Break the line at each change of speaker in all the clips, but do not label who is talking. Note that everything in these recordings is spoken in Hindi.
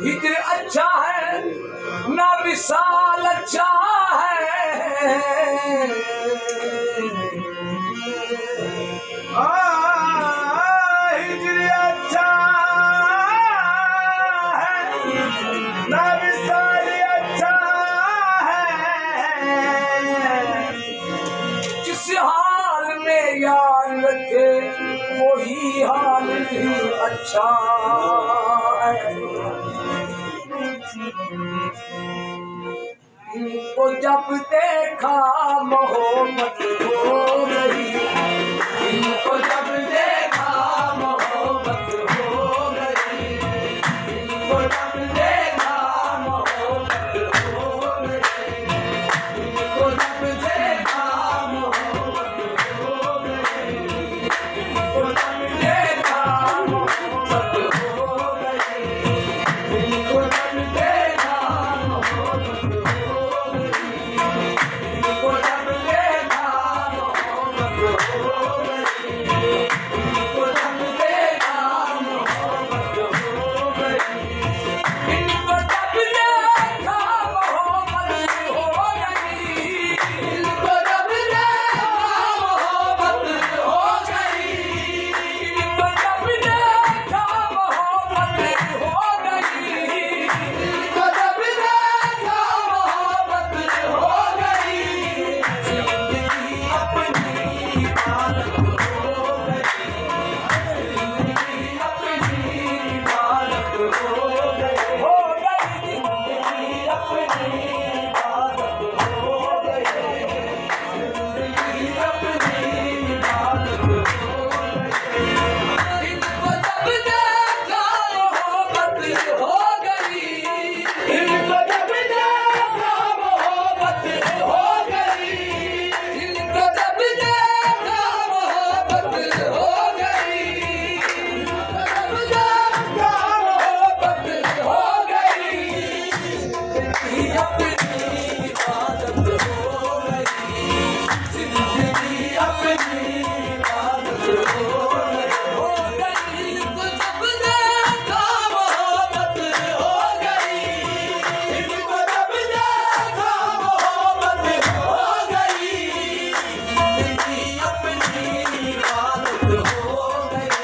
हिजर अच्छा है ना विशाल अच्छा है,
हिजर अच्छा है ना विशाल अच्छा है।
जिस हाल में यार रखे वही हाल ही अच्छा है। इनको जब देखा मोहब्बत हो गई, इनको जब देखा मोहब्बत हो गई, इनको जब देखा मोहब्बत हो गई, इनको जब देखा मोहब्बत हो गई, इनको जब देखा मोहब्बत हो गई, इनको जब देखा मोहब्बत हो गई, इनको जब देखा मोहब्बत हो गई, इनको जब देखा मोहब्बत हो गई, इनको जब देखा मोहब्बत हो गई, इनको जब देखा मोहब्बत हो गई, इनको जब देखा मोहब्बत हो गई, इनको जब देखा मोहब्बत हो गई, जिंदगी अपनी इबादत हो गई, जिंदगी अपनी इबादत हो गई, जिंदगी अपनी इबादत हो गई, जिंदगी अपनी इबादत हो गई। इनको जब देखा मोहब्बत हो गई, इनको जब देखा मोहब्बत हो गई, इनको जब देखा मोहब्बत हो गई, इनको जब देखा मोहब्बत हो गई, जिंदगी अपनी इबादत हो गई, जिंदगी अपनी इबादत हो गई, इनको जब देखा मोहब्बत हो गई, इनको जब देखा मोहब्बत हो गई, जिंदगी अपनी इबादत हो गई,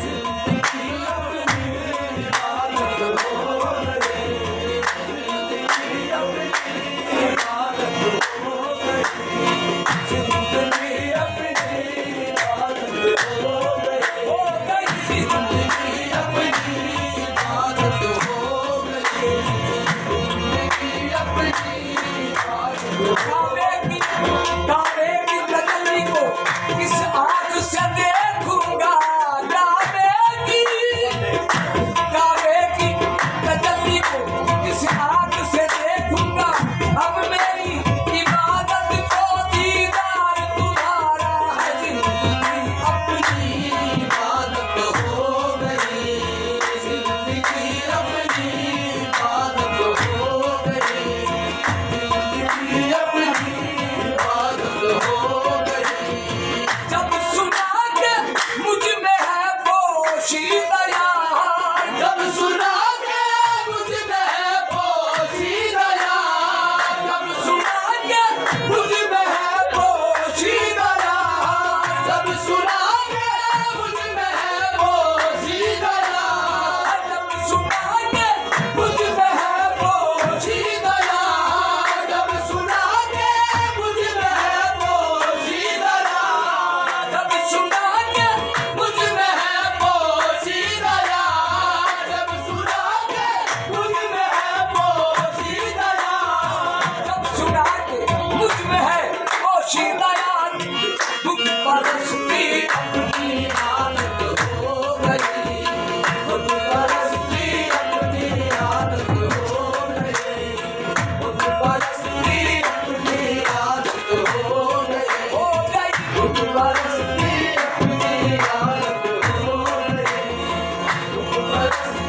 जिंदगी अपनी इबादत हो गई, जिंदगी अपनी इबादत हो गई, जिंदगी अपनी इबादत हो गई, जिंदगी अपनी इबादत हो गई, जिंदगी अपनी इबादत हो गई। काबे की तजल्ली को किस आँख से देखूंगा, काबे की तजल्ली को किस आँख से देखूंगा, अब मेरी इबादत को दीदार तुम्हारा है, जिंदगी अपनी इबादत हो गई, जिंदगी अपनी इबादत हो गई, जिंदगी अपनी इबादत हो गई। जब सुना के मुझ में है पोशीदा यार, जब सुना के मुझ में है पोशीदा यार, जब सुना के मुझ में है पोशीदा यार, जब सुना के मुझ में है पोशीदा यार, जब सुना के मुझ में है पोशीदा यार, जब सुना के मुझ में है पोशीदा यार, जब सुना के मुझ में है पोशीदा यार, जब सुना के मुझ में है पोशीदा यार, जब सुना के मुझ में है पोशीदा यार, दुख परस्ती अपनी आदत हो गई, दुख परस्ती अपनी आदत हो गई, दुख परस्ती अपनी आदत हो गई, दुख परस्ती अपनी आदत हो गई, दुख परस्ती